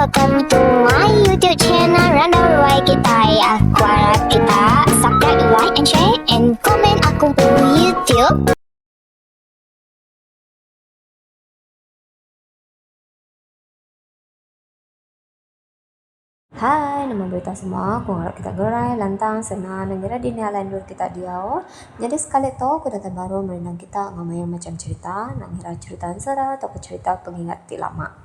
welcome to my YouTube channel Random Roy kita ya. Aku harap kita subscribe, like, and share, and comment aku di YouTube. Hai, nama berita semua, aku harap kita gerai, lantang, senang, dan kira dini lain dulu kita diau. Jadi sekali tu, aku datang baru merendang kita ngamai macam cerita, nak ngira cerita serat atau cerita pengingat ti lama.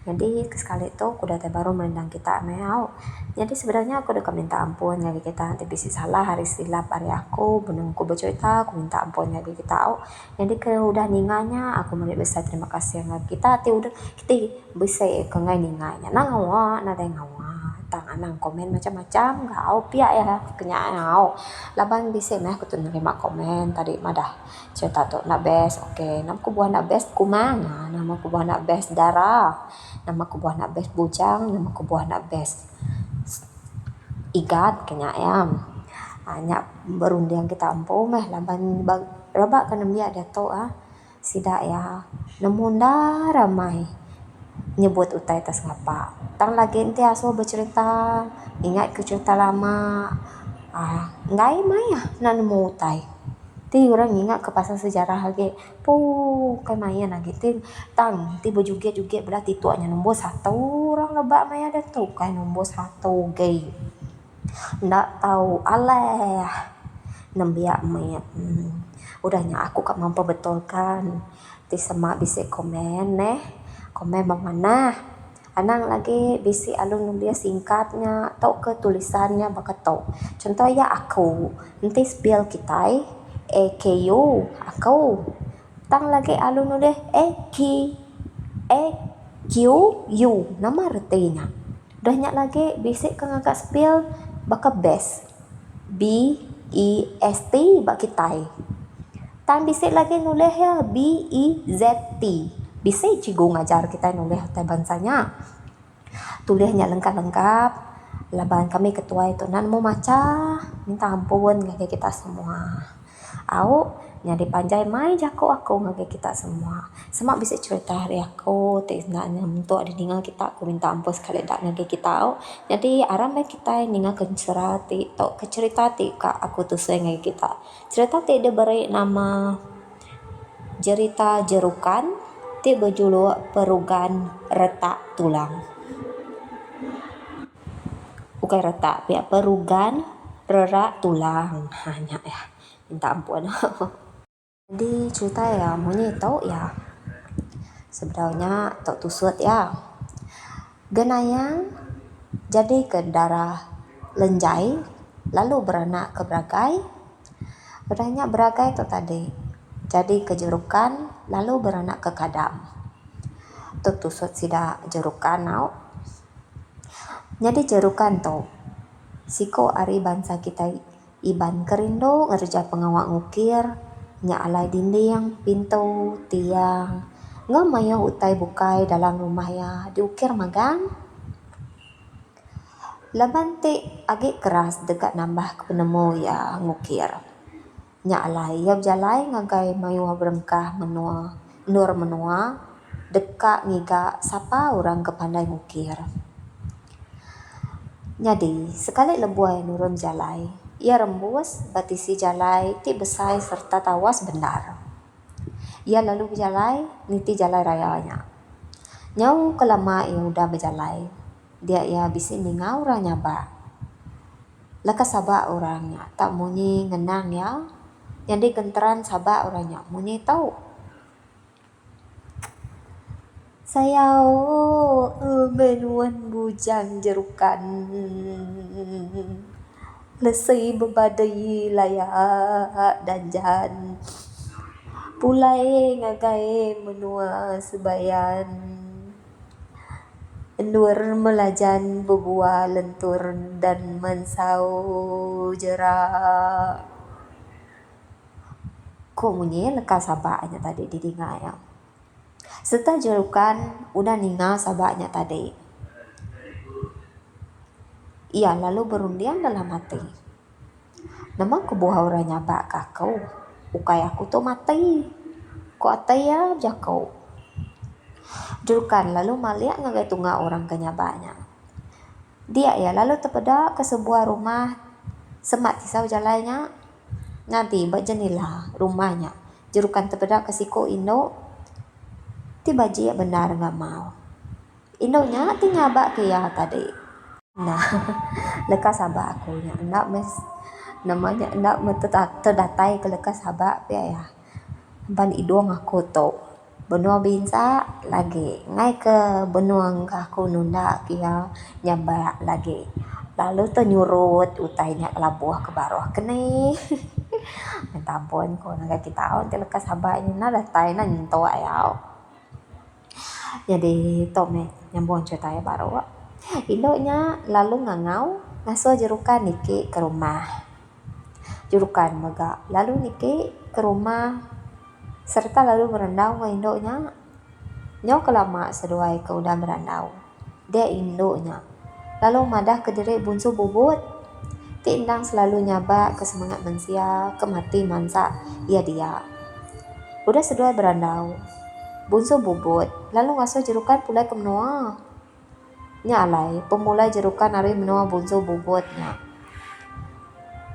Jadi sekali tu, aku datang baru merendang kita meau. Jadi sebenarnya aku dah minta ampun lagi kita, tapi si salah hari silap hari aku, benang aku bercerita, aku minta ampun lagi kita. Jadi kalau udah ninganya, aku mau besar terima kasih lagi kita, udah kita bisa kengai ninganya, nang ngawa, nada ngawa. Tangan komen macam-macam kau pihak ya kenya kau laban bisa meh aku tuh nerima komen tadi madah cerita tuh nak best oke nama ku buah nak best kumana nama ku buah nak best darah nama ku buah nak best bujang nama ku buah nak best igat kenya ayam hanya berunding kita ampuh meh laban rabak kan dia dato sidak ya namun dah ramai nyebut utai tas ngapa tang lagi ente aso bercerita ingat ke cerita lama ngai maya nak nemu utai ti orang ingat ke pasal sejarah lagi pu kai maya lagi ti tang ti berjuget-juget berarti tuanya nombor 1 orang lebak maya dah tu kai nombor 1 gay ndak tahu aleh nembiak maya udahnya aku kak mampu betulkan ti semak bisa komen komen bagaimana anang lagi bisi alun dia singkatnya atau ke tulisannya bakato contoh ya aku nanti spell kita EKU aku tang lagi alun dia EQU nama artinya udahnya lagi bisi kang agak spell baka best BEST bak kita tan bisi lagi nulis ya BEZT bisa cikgu ngajar kita nulis hotel bansanya tulisnya lengkap-lengkap laban kami ketua itu nan mau maca minta ampun ngake kita semua nyari panjai mai jako aku ngake kita semua semak bisa cerita hari aku tisnanya untuk ada tinggal kita aku minta ampun sekali dak ngake kita jadi aram kita ningal kencerati tok kecerita ti kak aku tuh ngake kita cerita ti dia beri nama cerita jerukan ti berjuluk perugan retak tulang. Bukan retak, pihak perugan rerak tulang. Hanya ya, minta ampun. Jadi cerita ya, maunya tahu ya. Sebenarnya tak tusut ya. Genayang jadi ke darah lenjai, lalu beranak ke beragai. Beranya beragai itu tadi. Jadi kejerukan lalu beranak ke kadam. Tusut sida jerukan nau. Jadi jerukan tu. Siko ari bangsa kita iban kerindo ngerja pengawak ngukir. Nya alai dinding, pintu, tiang. Ngamaya utai bukai dalam rumah ya diukir magang. Laban ti agak keras dekat nambah penemu ya ngukir. Nya alai ya berjalai ngagai mayu berengkah menua nur menua dekat ngiga sapa orang kepandai ngukir. Jadi sekali lebuai nurun jalai ia rembus batisi jalai ti besai serta tawas benar. Ia lalu berjalai niti jalai rayanya. Nyau kelama yang udah berjalai dia ia bisi ningau orangnya ba. Laka sabak orangnya tak munyi ngenang ya. Yang di genteran sabak orangnya munyi tahu. Sayau menuan bujang jerukan lesai bebadai layak danjan pulai ngagai menua sebayan endur melajan bebuah lentur dan mensau jerak kok munyi lekas sabaknya tadi didinga ya. Serta jerukan udah ningal sabaknya tadi. Ia lalu berundian dalam hati. Nama ku buah orangnya bak kakau. Ukai aku tuh mati. Ko atai ya jakau. Jurukan lalu maliak ngagai tunga orang kenyabanya. Dia ya lalu terpeda ke sebuah rumah semat tisau jalannya. Nanti bak jendela rumahnya. Jurukan terpeda ke siko Indo. Tiba jia benar nggak mau. Indonya ti nyabak ke ya tadi. Nah, lekas sabak akunya. Endak mes namanya endak terdatai ke lekas sabak ya. Ban idong aku to. Benua binsa lagi. Ngai ke benua aku nunda kia nyabak lagi. Lalu nyurut utainya labuh ke baruh kene. Minta ampun ko naga kita on lekas sabak ini na datai na nyento ayau. Jadi tome nyambung ceritanya baru. Indonya lalu ngangau ngaso jerukan niki ke rumah. Jurukan mega lalu niki ke rumah serta lalu merendau ke indonya. Nyo kelama seduai ke udah merendau. Dia indonya. Lalu madah ke diri bunsu bubut. Ti indang selalu nyaba ke semangat mansia, ke mati mansa. Iya dia. Udah seduai berandau. Bunsu bubut. Lalu ngaso jerukan pulai ke menua. Nya alai pemulai jerukan hari menua bunsu bubutnya.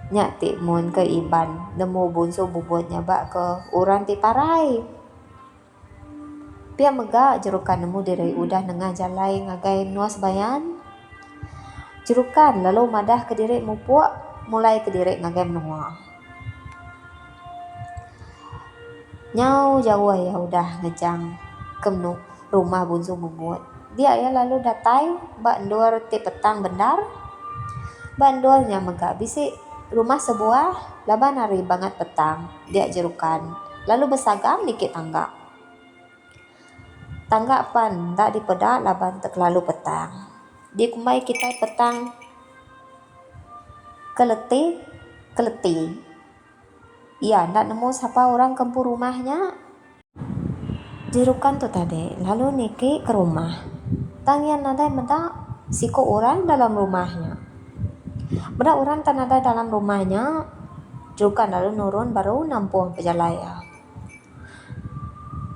Nya ti mun ke iban nemu bunsu bubutnya bak ke orang ti parai. Pia mega jerukan nemu diri udah nengah jalai ngagai nuas bayan. Jerukan lalu madah ke diri mupuk mulai ke diri ngagai menua. Nyau jauh ya udah ngejang ke rumah bunsu bubut. Dia ya lalu datai bak ndor ti petang bendar. Bandornya mega bisi rumah sebuah laban hari banget petang dia jerukan lalu besagam dikit tangga pan tak dipeda laban terlalu petang di kumai kita petang keleti iya ndak nemu siapa orang kempur rumahnya jerukan tuh tadi lalu niki ke rumah tangian nada meda siko orang dalam rumahnya. Benda orang tanada dalam rumahnya juga lalu nurun baru nampung pejalaya.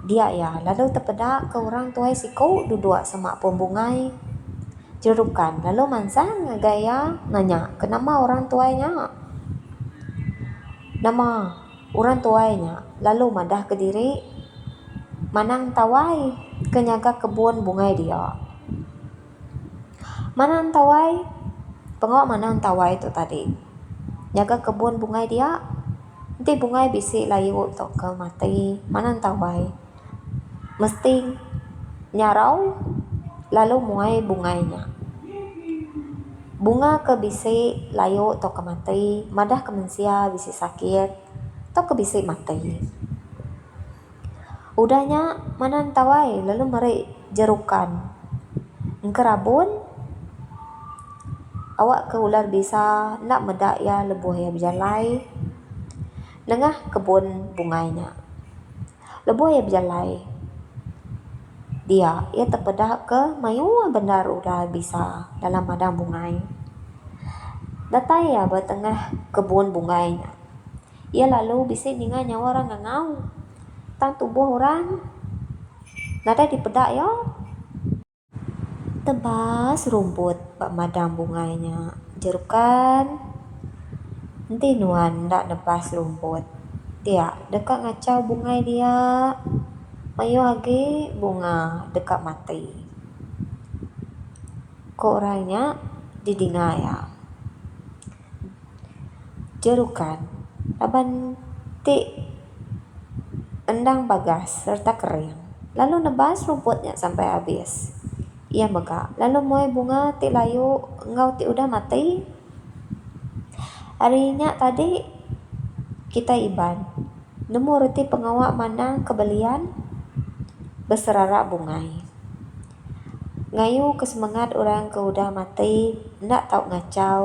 Dia ya lalu terpeda ke orang tuai siku duduk sama pembungai jerukan lalu mansang ngagaya nanya kenapa orang tuainya nama orang tuainya lalu madah ke diri manang tawai kenyaga kebun bungai dia manang tawai pengawak mana tawai itu tadi jaga kebun bungai dia nanti bungai bisi layu to ke mati mana tawai mesti nyarau lalu muai bungainya bunga ke bisi layu to ke mati madah ke mensia bisi sakit to ke bisi mati udahnya mana tawai lalu meri jerukan ngkerabun awak ke ular bisa nak medak ya lebuh ya berjalai lengah kebun bungainya lebuh ya berjalai dia ia terpedah ke mayu benar udah bisa dalam madang bungai datai ya bertengah kebun bungainya ia lalu bisa ninga nyawa orang ngangau tang tubuh orang nada dipedak ya tebas rumput bak madang bungainya jerukan nanti nuan ndak nebas rumput dia dekat ngacau bungai dia mayu lagi bunga dekat mati kok orangnya didingaya jerukan laban ti endang bagas serta kering lalu nebas rumputnya sampai habis. Ia mega lalu muai bunga ti layu engau ti udah mati harinya tadi kita iban nemu reti pengawak manang kebelian beserara bungai ngayu kesemangat orang ke udah mati ndak tau ngacau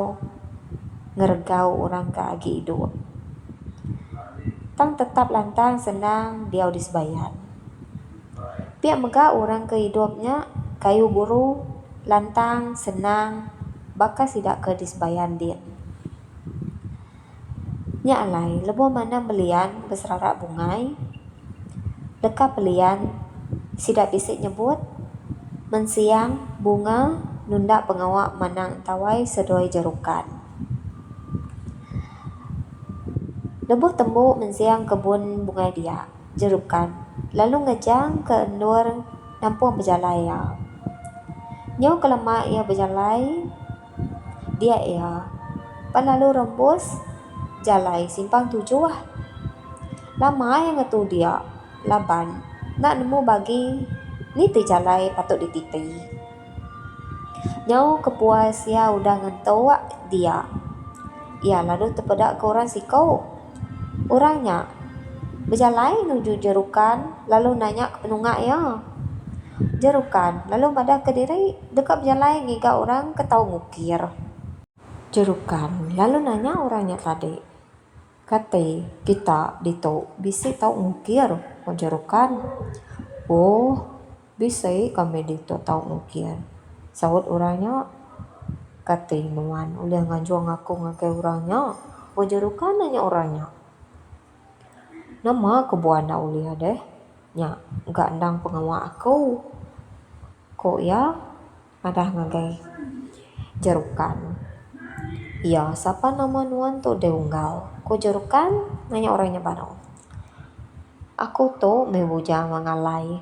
ngergau orang ke agi hidup tang tetap lantang senang dia disbayan pihak mega orang ke hidupnya kayu buru lantang senang bakas tidak ke disbayan dia nya alai lebo mana belian beserara bungai dekat belian Sidak bisik nyebut mensiang bunga nunda pengawak manang tawai sedoi jerukan. Lebuh tembuk mensiang kebun bunga dia jerukan. Lalu ngejang ke endur nampung berjalai ya. Nyo kelemak ia berjalai dia ia. Lalu rembus jalai simpang 7 lah. Lama yang ngetu dia laban nak nemu bagi ni jalai patut dititi. Nyau kepuas ya udah ngentu dia. Ya lalu terpedak ke orang sikau. Orangnya berjalai menuju jerukan lalu nanya ke penungak ya. Jerukan lalu madah ke diri dekat berjalai ngiga orang ketau ngukir. Jerukan lalu nanya orangnya tadi. Kata kita dito bisa tahu ngukir jerukan. Oh, bisa kami dito tahu ngukir. Sahut orangnya kata nuan udah ngajuang aku ngakai orangnya. Oh jerukan nanya orangnya. Nama kebuana ulia deh. Nya enggak ndang pengawak aku. Kok ya ada ngakai jerukan. Ya, siapa nama nuan tu deunggal. Ko jerukan nanya orangnya baru. Aku tu mebuja mengalai.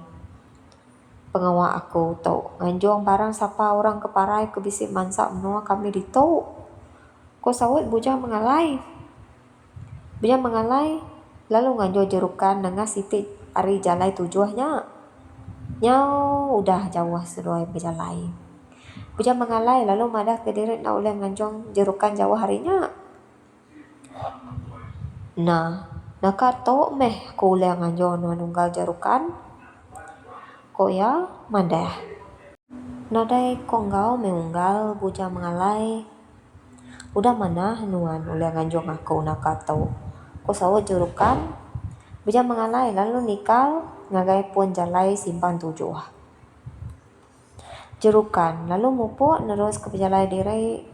Pengawak aku tu nganjuang barang siapa orang keparai ke bisik mansak menua kami ditu. Ko sawit buja mengalai. Buja mengalai lalu nganjuang jerukan dengan siti ari jalai tujuhnya. Nyau udah jauh sedoi berjalai. Buja mengalai lalu madah ke diri nak oleh nganjuang jerukan jauh harinya. Nah, nakato meh ko uleh nganjuang nunggal jerukan. Ko ya madah. Nadai konggau meunggal buja mengalai. Udah mana nuan uleh nganjuang aku nakato. Ko sawut jerukan. Buja mengalai lalu nikal ngagai pun jalai simpang 7. Jerukan lalu mupuk nerus ke berjalai diri.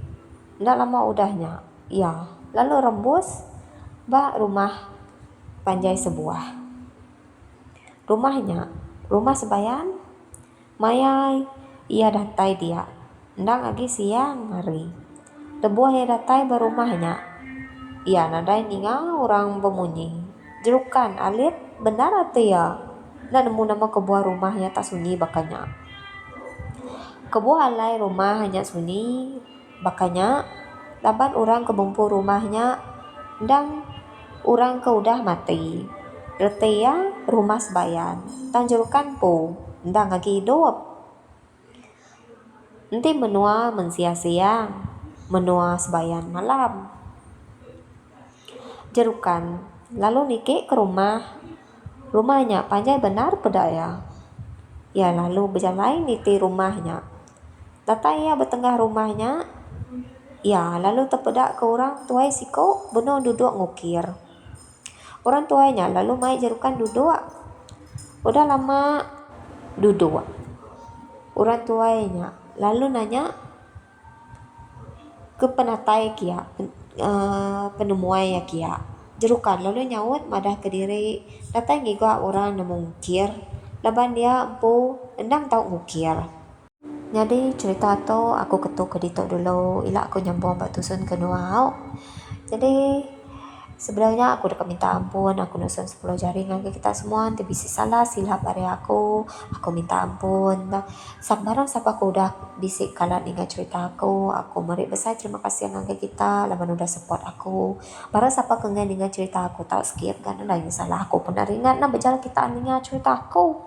Ndak lama udahnya. Ya, lalu rembus bak rumah panjai sebuah. Rumah sebayan mayai ia datai dia. Ndang lagi siang hari. Lebuah ia datai berumahnya. Ia nadai ninga orang bemunyi. Jerukan alit benar atau ya? Ndak nemu nama kebuah rumahnya tak sunyi bakanya. Kebuah alai rumah hanya sunyi bakanya. Laban orang kebumpu rumahnya ndang orang ke udah mati. Rete ya rumah sebayan. Tanjurukan po ndang lagi hidup. Nanti menua mensia siang, menua sebayan malam. Jerukan lalu niki ke rumahnya panjai benar pedaya. Ya lalu berjalan niti rumahnya. Tata ia bertengah rumahnya. Ya lalu terpedak ke orang tuai siko benar duduk ngukir. Orang tuanya lalu mai jerukan duduk. Udah lama duduk. Orang tuanya lalu nanya ke penatai kia, penemuai ya kia. Jerukan lalu nyaut madah ke diri. Datang giga orang nemu ngukir. Laban dia empu endang tahu ngukir. Jadi cerita tu aku ketuk ke ditok dulu. Ila aku nyambung batusun ke nuau. Jadi sebenarnya aku dah minta ampun. Aku nusun 10 jari dengan kita semua. Nanti bisa salah silap dari aku. Aku minta ampun. Barang siapa aku udah bisik kalat dengan cerita aku. Aku meri besar terima kasih dengan kita. Laban udah support aku. Barang siapa kengen dengan cerita aku tak skip kan lagi salah aku pernah ringat nak berjalan kita dengan cerita aku.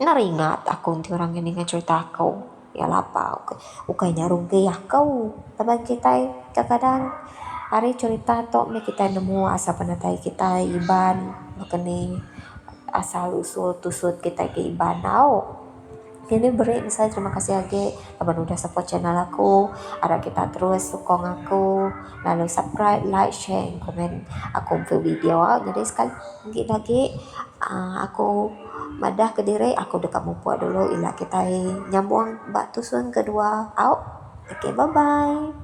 Naringat aku nanti orang yang dengan cerita aku. Ya lapa. Ukay nyarung ke ya kau. Laban kita kadang hari cerita tok me kita nemu asal penatai kita iban makani asal usul tusut kita ke iban tau. Ini beri misalnya terima kasih lagi abang udah support channel aku. Ada kita terus sokong aku. Lalu subscribe, like, share, komen aku video. Jadi sekali lagi aku madah ke diri aku dekat mumpuk dulu ila kita nyambung bak tusun kedua out. Okay, bye bye.